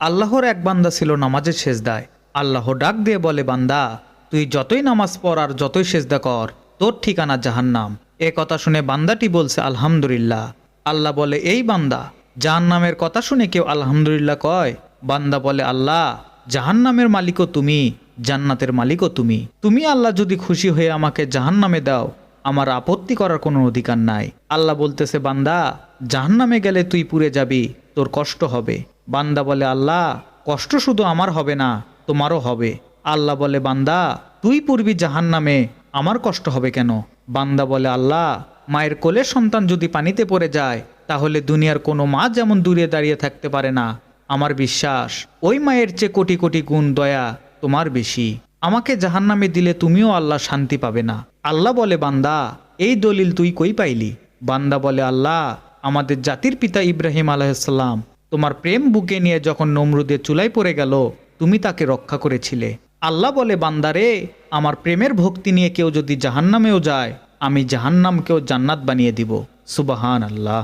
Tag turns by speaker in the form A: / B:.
A: আল্লাহর এক বান্দা ছিল নামাজের সেজদায়। আল্লাহ ডাক দিয়ে বলে, বান্দা তুই যতই নামাজ পড় আর যতই সেজদা কর, তোর ঠিকানা জাহান্নাম। এ কথা শুনে বান্দাটি বলছে আলহামদুলিল্লাহ। আল্লাহ বলে, এই বান্দা, জাহান্নামের কথা শুনে কেউ আলহামদুলিল্লাহ কয়? বান্দা বলে, আল্লাহ, জাহান্নামের মালিকও তুমি, জান্নাতের মালিকও তুমি। তুমি আল্লাহ যদি খুশি হয়ে আমাকে জাহান্নামে দাও, আমার আপত্তি করার কোনো অধিকার নাই। আল্লাহ বলতেছে, বান্দা জাহান্নামে গেলে তুই পুড়ে যাবি, তোর কষ্ট হবে। বান্দা বলে, আল্লাহ, কষ্ট শুধু আমার হবে না, তোমারও হবে। আল্লাহ বলে, বান্দা তুই পড়বি জাহান্নামে, আমার কষ্ট হবে কেন? বান্দা বলে, আল্লাহ, মায়ের কোলের সন্তান যদি পানিতে পড়ে যায়, তাহলে দুনিয়ার কোনো মা যেমন দূরে দাঁড়িয়ে থাকতে পারে না, আমার বিশ্বাস ওই মায়ের চেয়ে কোটি কোটি গুণ দয়া তোমার বেশি। আমাকে জাহান্নামে দিলে তুমিও আল্লাহ শান্তি পাবে না। আল্লাহ বলে, বান্দা এই দলিল তুই কই পাইলি? বান্দা বলে, আল্লাহ, আমাদের জাতির পিতা ইব্রাহিম আলাইহিসসালাম তোমার প্রেম বুকে নিয়ে যখন নমরুদের চুলায় পড়ে গেল, তুমি তাকে রক্ষা করেছিলে। আল্লাহ বলে, বান্দারে, আমার প্রেমের ভক্তি নিয়ে কেউ যদি জাহান্নামেও যায়, আমি জাহান্নামকেও জান্নাত বানিয়ে দিব। সুবহান আল্লাহ।